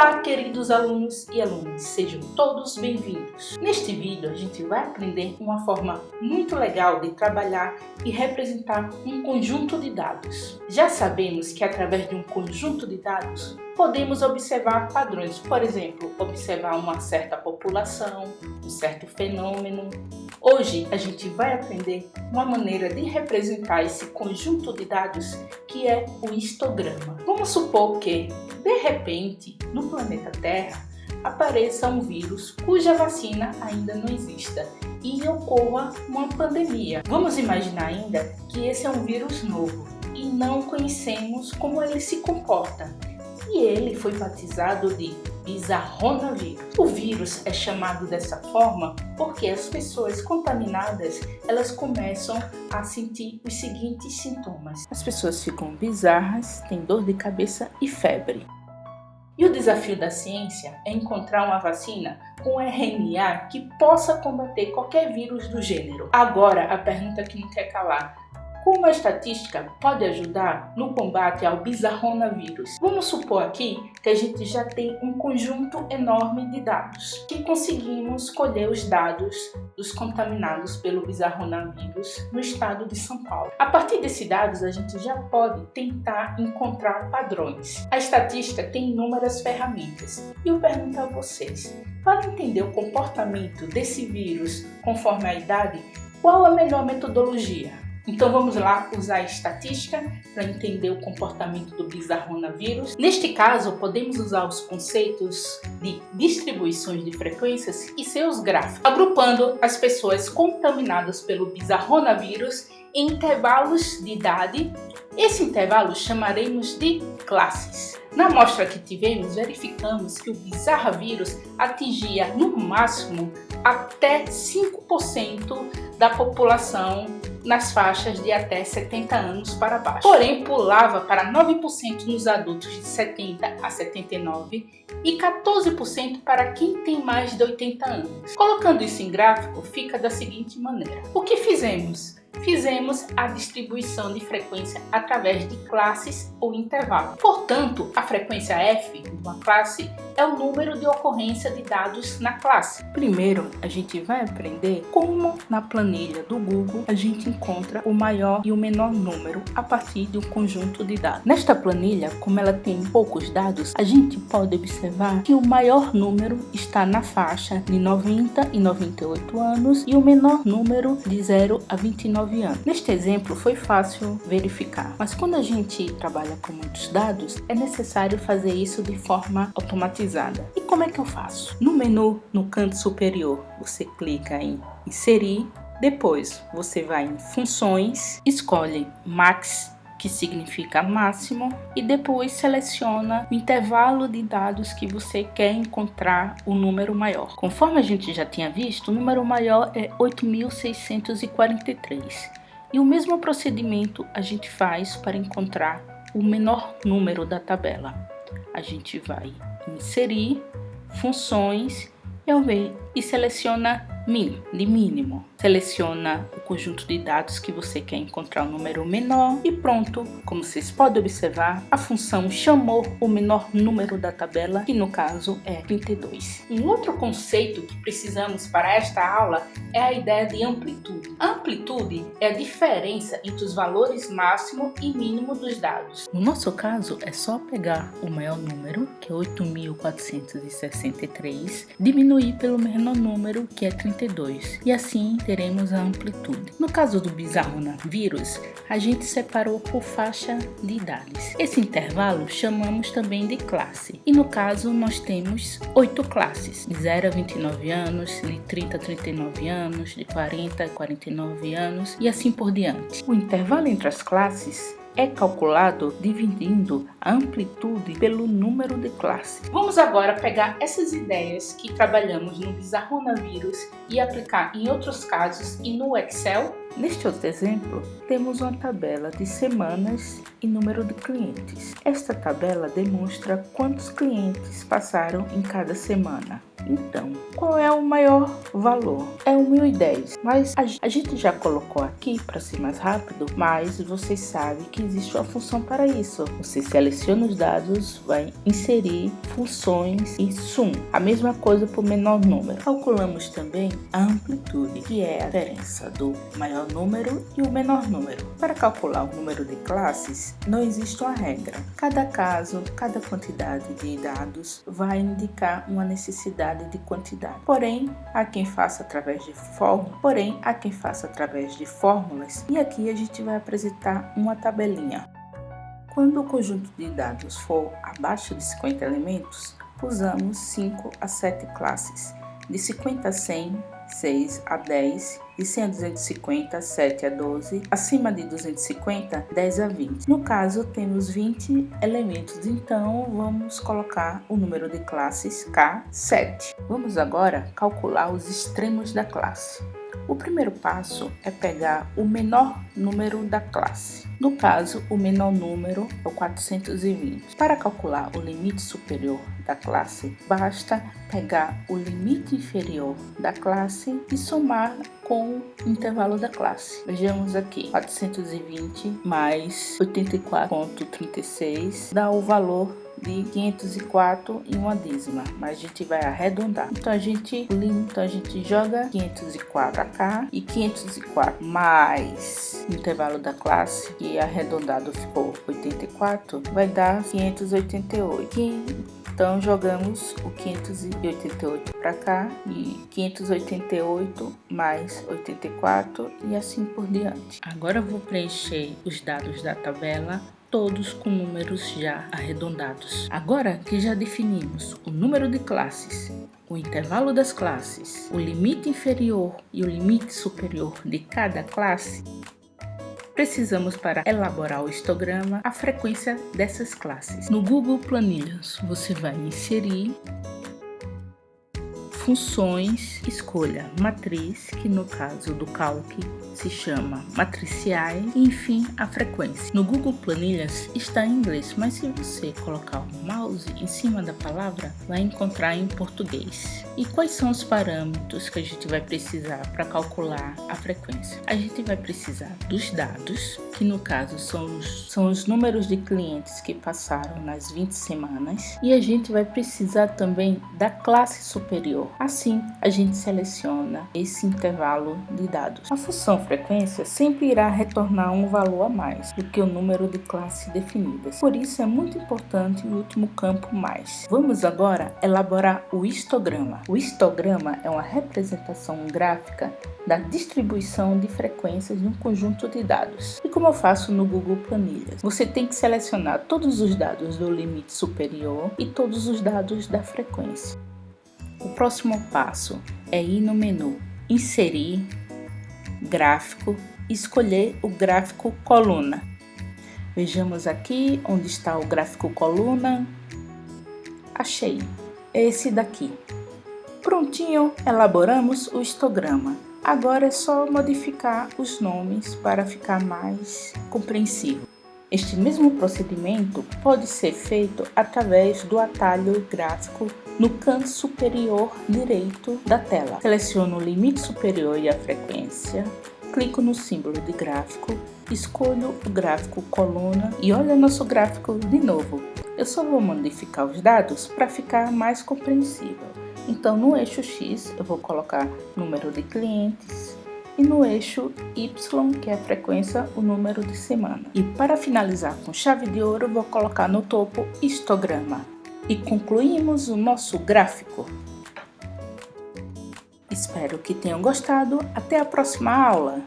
Olá, queridos alunos e alunas, sejam todos bem-vindos. Neste vídeo, a gente vai aprender uma forma muito legal de trabalhar e representar um conjunto de dados. Já sabemos que através de um conjunto de dados, podemos observar padrões, por exemplo, observar uma certa população, um certo fenômeno. Hoje, a gente vai aprender uma maneira de representar esse conjunto de dados que é o histograma. Vamos supor que, de repente, no planeta Terra, apareça um vírus cuja vacina ainda não exista e ocorra uma pandemia. Vamos imaginar ainda que esse é um vírus novo e não conhecemos como ele se comporta. E ele foi batizado de bizarronavírus. O vírus é chamado dessa forma porque as pessoas contaminadas, elas começam a sentir os seguintes sintomas. As pessoas ficam bizarras, têm dor de cabeça e febre. E o desafio da ciência é encontrar uma vacina com RNA que possa combater qualquer vírus do gênero. Agora, a pergunta que não quer calar: como a estatística pode ajudar no combate ao bizarronavírus? Vamos supor aqui que a gente já tem um conjunto enorme de dados, que conseguimos colher os dados dos contaminados pelo bizarronavírus no estado de São Paulo. A partir desses dados, a gente já pode tentar encontrar padrões. A estatística tem inúmeras ferramentas e eu pergunto a vocês, para entender o comportamento desse vírus conforme a idade, qual a melhor metodologia? Então vamos lá usar a estatística para entender o comportamento do bizarronavírus. Neste caso, podemos usar os conceitos de distribuições de frequências e seus gráficos, agrupando as pessoas contaminadas pelo bizarronavírus em intervalos de idade. Esse intervalo chamaremos de classes. Na amostra que tivemos, verificamos que o bizarrovírus atingia no máximo até 5% da população nas faixas de até 70 anos para baixo. Porém, pulava para 9% nos adultos de 70 a 79 e 14% para quem tem mais de 80 anos. Colocando isso em gráfico, fica da seguinte maneira. O que fizemos? Fizemos a distribuição de frequência através de classes ou intervalos. Portanto, a frequência F de uma classe é o número de ocorrência de dados na classe. Primeiro, a gente vai aprender como na planilha do Google a gente encontra o maior e o menor número a partir de um conjunto de dados. Nesta planilha, como ela tem poucos dados, a gente pode observar que o maior número está na faixa de 90 e 98 anos e o menor número de 0 a 29 anos. Neste exemplo foi fácil verificar, mas quando a gente trabalha com muitos dados, é necessário fazer isso de forma automatizada. E como é que eu faço? No menu, no canto superior, você clica em Inserir, depois você vai em Funções, escolhe Max, que significa máximo, e depois seleciona o intervalo de dados que você quer encontrar o número maior. Conforme a gente já tinha visto, o número maior é 8.643. E o mesmo procedimento a gente faz para encontrar o menor número da tabela. A gente vai inserir, funções, e seleciona Min, de mínimo. Seleciona o conjunto de dados que você quer encontrar o número menor e pronto. Como vocês podem observar, a função chamou o menor número da tabela, que no caso é 32. Um outro conceito que precisamos para esta aula é a ideia de amplitude. A amplitude é a diferença entre os valores máximo e mínimo dos dados. No nosso caso, é só pegar o maior número, que é 8.463, diminuir pelo menor número, que é 32, e assim teremos a amplitude. No caso do bizarronavírus, a gente separou por faixa de idades. Esse intervalo chamamos também de classe, e no caso nós temos 8 classes, de 0 a 29 anos, de 30 a 39 anos, de 40 a 49 anos e assim por diante. O intervalo entre as classes é calculado dividindo a amplitude pelo número de classes. Vamos agora pegar essas ideias que trabalhamos no bizarronavírus e aplicar em outros casos e no Excel. Neste outro exemplo, temos uma tabela de semanas e número de clientes. Esta tabela demonstra quantos clientes passaram em cada semana. Então, qual é o maior valor? É o 1010, mas a gente já colocou aqui para ser mais rápido, mas vocês sabem que existe uma função para isso. Você seleciona os dados, vai inserir funções e sum. A mesma coisa para o menor número. Calculamos também a amplitude, que é a diferença do maior número e o menor número. Para calcular o número de classes, não existe uma regra. Cada caso, cada quantidade de dados vai indicar uma necessidade de quantidade. Porém, há quem faça através de fórmulas, e aqui a gente vai apresentar uma tabelinha. Quando o conjunto de dados for abaixo de 50 elementos, usamos 5 a 7 classes, de 50 a 100, 6 a 10, de 100 a 250, 7 a 12, acima de 250, 10 a 20. No caso, temos 20 elementos, então vamos colocar o número de classes K7. Vamos agora calcular os extremos da classe. O primeiro passo é pegar o menor número da classe. No caso, o menor número é o 420. Para calcular o limite superior da classe, basta pegar o limite inferior da classe e somar com o intervalo da classe. Vejamos aqui, 420 mais 84,36 dá o valor de 504 e uma dízima, mas a gente vai arredondar. Então a gente joga 504 para cá e 504 mais o intervalo da classe, que arredondado ficou 84, vai dar 588. Então jogamos o 588 para cá e 588 mais 84 e assim por diante. Agora eu vou preencher os dados da tabela, todos com números já arredondados. Agora que já definimos o número de classes, o intervalo das classes, o limite inferior e o limite superior de cada classe, precisamos, para elaborar o histograma, a frequência dessas classes. No Google Planilhas, você vai inserir funções, escolha matriz, que no caso do Calc se chama matriciais, e enfim a frequência. No Google Planilhas está em inglês, mas se você colocar o mouse em cima da palavra, vai encontrar em português. E quais são os parâmetros que a gente vai precisar para calcular a frequência? A gente vai precisar dos dados, que no caso são os números de clientes que passaram nas 20 semanas, e a gente vai precisar também da classe superior. Assim, a gente seleciona esse intervalo de dados. A função frequência sempre irá retornar um valor a mais do que o número de classes definidas. Por isso é muito importante o último campo mais. Vamos agora elaborar o histograma. O histograma é uma representação gráfica da distribuição de frequências de um conjunto de dados. E como eu faço no Google Planilhas, você tem que selecionar todos os dados do limite superior e todos os dados da frequência. O próximo passo é ir no menu Inserir, Gráfico, e escolher o gráfico coluna. Vejamos aqui onde está o gráfico coluna. Achei, é esse daqui. Prontinho, elaboramos o histograma. Agora é só modificar os nomes para ficar mais compreensível. Este mesmo procedimento pode ser feito através do atalho gráfico no canto superior direito da tela. Seleciono o limite superior e a frequência, clico no símbolo de gráfico, escolho o gráfico coluna e olha nosso gráfico de novo. Eu só vou modificar os dados para ficar mais compreensível. Então no eixo X eu vou colocar número de clientes, e no eixo Y, que é a frequência, o número de semana. E para finalizar com chave de ouro, vou colocar no topo histograma. E concluímos o nosso gráfico. Espero que tenham gostado. Até a próxima aula!